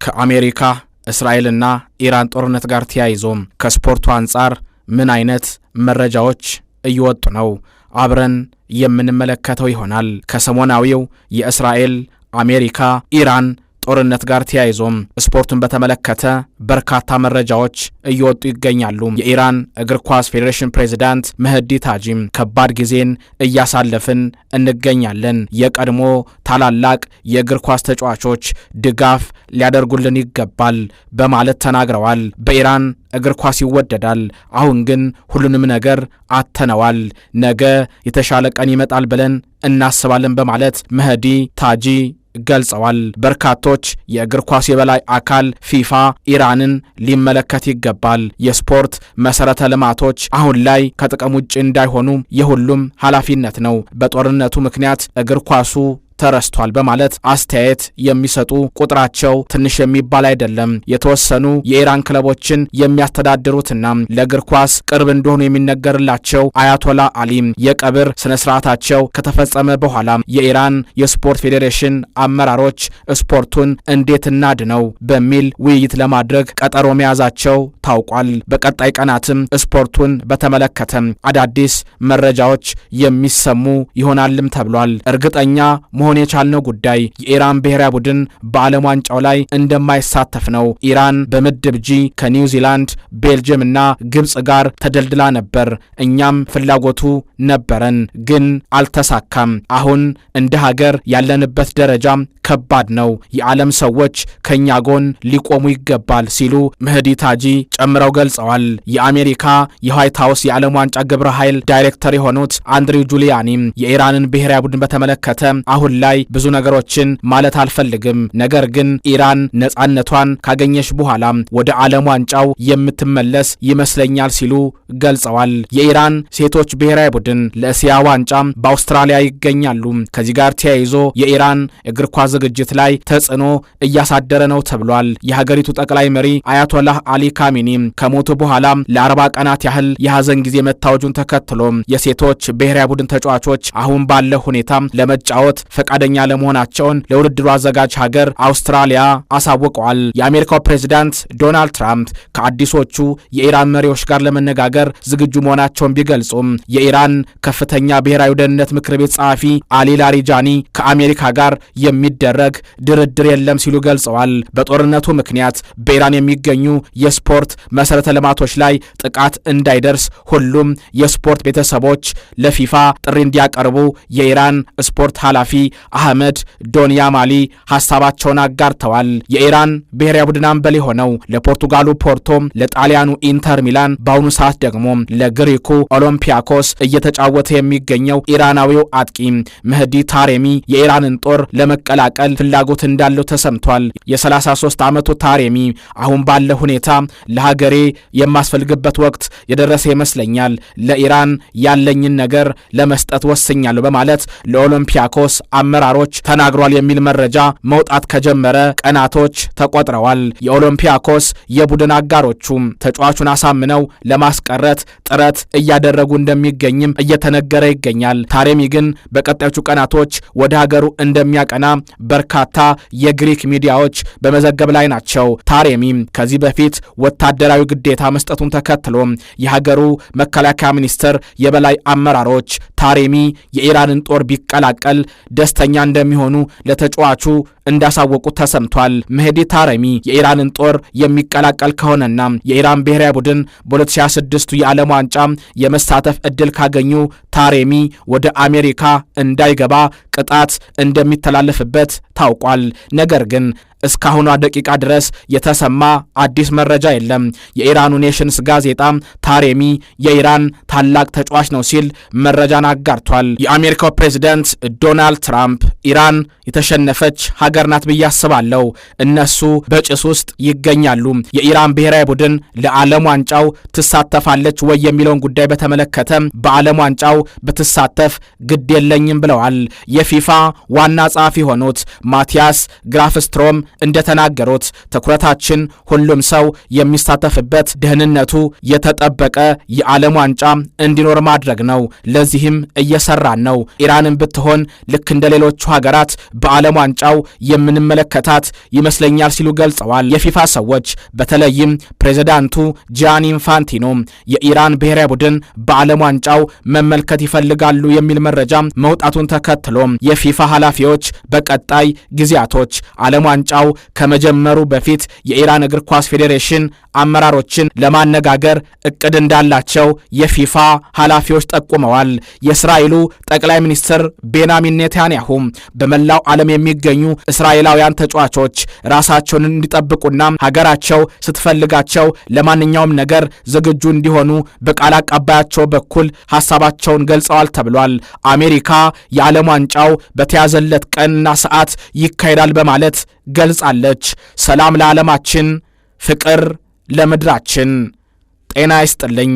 ከአሜሪካ እስራኤልና ኢራን ጦርነት ጋር ተያይዞ ከስፖርቱ አንጻር ምን አይነት መረጃዎች እየወጡ ነው? አብረን የምንመለከተው ይሆናል። ከሰሞናዊው የእስራኤል አሜሪካ ኢራን ጦርነት ጋር ተያይዞ ስፖርቱን በተመለከተ በርካታ መረጃዎች እየወጡ ይገኛሉ። የኢራን እግር ኳስ ፌዴሬሽን ፕሬዝዳንት መህዲ ታጂም ከባድ ጊዜን እያሳለፍን እንገኛለን፣ የቀድሞ ታላላቅ የእግር ኳስ ተጫዋቾች ድጋፍ ሊያደርጉልን ይገባል በማለት ተናግረዋል። በኢራን እግር ኳስ ይወደዳል፣ አሁን ግን ሁሉንም ነገር አተነዋል፣ ነገ የተሻለ ቀን ይመጣል ብለን እናስባለን በማለት መህዲ ታጂ ገልጸዋል። በርካቶች የእግር ኳስ የበላይ አካል ፊፋ ኢራንን ሊመለከት ይገባል፣ የስፖርት መሰረተ ልማቶች አሁን ላይ ከጥቅም ውጭ እንዳይሆኑ የሁሉም ኃላፊነት ነው፣ በጦርነቱ ምክንያት እግር ኳሱ ተረስቷል በማለት አስተያየት የሚሰጡ ቁጥራቸው ትንሽ የሚባል አይደለም። የተወሰኑ የኢራን ክለቦችን የሚያስተዳድሩትና ለእግር ኳስ ቅርብ እንደሆኑ የሚነገርላቸው አያቶላ አሊ የቀብር ስነ ስርዓታቸው ከተፈጸመ በኋላ የኢራን የስፖርት ፌዴሬሽን አመራሮች ስፖርቱን እንዴት እናድነው በሚል ውይይት ለማድረግ ቀጠሮ መያዛቸው ታውቋል። በቀጣይ ቀናትም ስፖርቱን በተመለከተ አዳዲስ መረጃዎች የሚሰሙ ይሆናልም ተብሏል። እርግጠኛ መሆን የቻልነው ጉዳይ የኢራን ብሔራዊ ቡድን በዓለም ዋንጫው ላይ እንደማይሳተፍ ነው። ኢራን በምድብ ጂ ከኒውዚላንድ፣ ቤልጅየም እና ግብጽ ጋር ተደልድላ ነበር። እኛም ፍላጎቱ ነበረን፣ ግን አልተሳካም። አሁን እንደ ሀገር ያለንበት ደረጃ ከባድ ነው። የዓለም ሰዎች ከኛ ጎን ሊቆሙ ይገባል ሲሉ መህዲ ታጂ ጨምረው ገልጸዋል። የአሜሪካ የዋይት ሃውስ የዓለም ዋንጫ ግብረ ኃይል ዳይሬክተር የሆኑት አንድሪው ጁሊያኒ የኢራንን ብሔራዊ ቡድን በተመለከተ አሁን ላይ ብዙ ነገሮችን ማለት አልፈልግም፣ ነገር ግን ኢራን ነጻነቷን ካገኘች በኋላ ወደ ዓለም ዋንጫው የምትመለስ ይመስለኛል ሲሉ ገልጸዋል። የኢራን ሴቶች ብሔራዊ ቡድን ለእስያ ዋንጫ በአውስትራሊያ ይገኛሉ። ከዚህ ጋር ተያይዞ የኢራን እግር ኳስ ዝግጅት ላይ ተጽዕኖ እያሳደረ ነው ተብሏል። የሀገሪቱ ጠቅላይ መሪ አያቶላህ አሊ ካሚኒ ከሞቱ በኋላ ለ40 ቀናት ያህል የሐዘን ጊዜ መታወጁን ተከትሎ የሴቶች ብሔራዊ ቡድን ተጫዋቾች አሁን ባለው ሁኔታ ለመጫወት ፈቃደኛ ለመሆናቸውን ለውድድሩ አዘጋጅ ሀገር አውስትራሊያ አሳውቀዋል። የአሜሪካው ፕሬዝዳንት ዶናልድ ትራምፕ ከአዲሶቹ የኢራን መሪዎች ጋር ለመነጋገር ዝግጁ መሆናቸውን ቢገልጹም የኢራን ከፍተኛ ብሔራዊ ደህንነት ምክር ቤት ጸሐፊ አሊ ላሪጃኒ ከአሜሪካ ጋር የሚደረግ ድርድር የለም ሲሉ ገልጸዋል። በጦርነቱ ምክንያት በኢራን የሚገኙ የስፖርት መሰረተ ልማቶች ላይ ጥቃት እንዳይደርስ ሁሉም የስፖርት ቤተሰቦች ለፊፋ ጥሪ እንዲያቀርቡ የኢራን ስፖርት ኃላፊ አህመድ ዶንያማሊ ሐሳባቸውን አጋርተዋል። የኢራን ብሔራዊ ቡድን አምበል የሆነው ለፖርቱጋሉ ፖርቶ፣ ለጣሊያኑ ኢንተር ሚላን፣ በአሁኑ ሰዓት ደግሞ ለግሪኩ ኦሎምፒያኮስ እየተጫወተ የሚገኘው ኢራናዊው አጥቂ መህዲ ታሬሚ የኢራንን ጦር ለመቀላቀል ፍላጎት እንዳለው ተሰምቷል። የ33 ዓመቱ ታሬሚ አሁን ባለው ሁኔታ ለሀገሬ የማስፈልግበት ወቅት የደረሰ ይመስለኛል፣ ለኢራን ያለኝን ነገር ለመስጠት ወስኛለሁ በማለት ለኦሎምፒያኮስ አመራሮች ተናግሯል የሚል መረጃ መውጣት ከጀመረ ቀናቶች ተቆጥረዋል። የኦሎምፒያኮስ የቡድን አጋሮቹ ተጫዋቹን አሳምነው ለማስቀረት ጥረት እያደረጉ እንደሚገኝም እየተነገረ ይገኛል። ታሬሚ ግን በቀጣዮቹ ቀናቶች ወደ ሀገሩ እንደሚያቀና በርካታ የግሪክ ሚዲያዎች በመዘገብ ላይ ናቸው። ታሬሚ ከዚህ በፊት ወታደራዊ ግዴታ መስጠቱን ተከትሎ የሀገሩ መከላከያ ሚኒስቴር የበላይ አመራሮች ታሬሚ የኢራንን ጦር ቢቀላቀል ደስተኛ እንደሚሆኑ ለተጫዋቹ እንዳሳወቁ ተሰምቷል። መህዲ ታሬሚ የኢራንን ጦር የሚቀላቀል ከሆነና የኢራን ብሔራዊ ቡድን በ2026 የዓለም ዋንጫ የመሳተፍ ዕድል ካገኙ ታሬሚ ወደ አሜሪካ እንዳይገባ ቅጣት እንደሚተላለፍበት ታውቋል። ነገር ግን እስካሁኗ ደቂቃ ድረስ የተሰማ አዲስ መረጃ የለም። የኢራኑ ኔሽንስ ጋዜጣ ታሬሚ የኢራን ታላቅ ተጫዋች ነው ሲል መረጃን አጋርቷል። የአሜሪካው ፕሬዝዳንት ዶናልድ ትራምፕ ኢራን የተሸነፈች ሀገር ናት ብዬ አስባለሁ፣ እነሱ በጭስ ውስጥ ይገኛሉ፣ የኢራን ብሔራዊ ቡድን ለዓለም ዋንጫው ትሳተፋለች ወይ የሚለውን ጉዳይ በተመለከተ በዓለም ዋንጫው ብትሳተፍ ግድ የለኝም ብለዋል። የፊፋ ዋና ጸሐፊ የሆኑት ማቲያስ ግራፍስትሮም እንደተናገሩት ትኩረታችን ሁሉም ሰው የሚሳተፍበት ደህንነቱ የተጠበቀ የዓለም ዋንጫ እንዲኖር ማድረግ ነው። ለዚህም እየሰራን ነው። ኢራንን ብትሆን ልክ እንደ ሌሎቹ ሀገራት በዓለም ዋንጫው የምንመለከታት ይመስለኛል ሲሉ ገልጸዋል። የፊፋ ሰዎች በተለይም ፕሬዝዳንቱ ጂያኒ ኢንፋንቲኖ የኢራን ብሔራዊ ቡድን በዓለም ዋንጫው መመልከት ይፈልጋሉ የሚል መረጃ መውጣቱን ተከትሎ የፊፋ ኃላፊዎች በቀጣይ ጊዜያቶች ዓለም ዋንጫው ከመጀመሩ በፊት የኢራን እግር ኳስ ፌዴሬሽን አመራሮችን ለማነጋገር እቅድ እንዳላቸው የፊፋ ኃላፊዎች ጠቁመዋል። የእስራኤሉ ጠቅላይ ሚኒስትር ቤንያሚን ኔታንያሁ በመላው ዓለም የሚገኙ እስራኤላውያን ተጫዋቾች ራሳቸውን እንዲጠብቁና ሀገራቸው ስትፈልጋቸው ለማንኛውም ነገር ዝግጁ እንዲሆኑ በቃል አቀባያቸው በኩል ሐሳባቸውን ገልጸዋል ተብሏል። አሜሪካ የዓለም ዋንጫው በተያዘለት ቀንና ሰዓት ይካሄዳል በማለት ገልጻለች። ሰላም ለዓለማችን፣ ፍቅር ለምድራችን። ጤና ይስጥልኝ።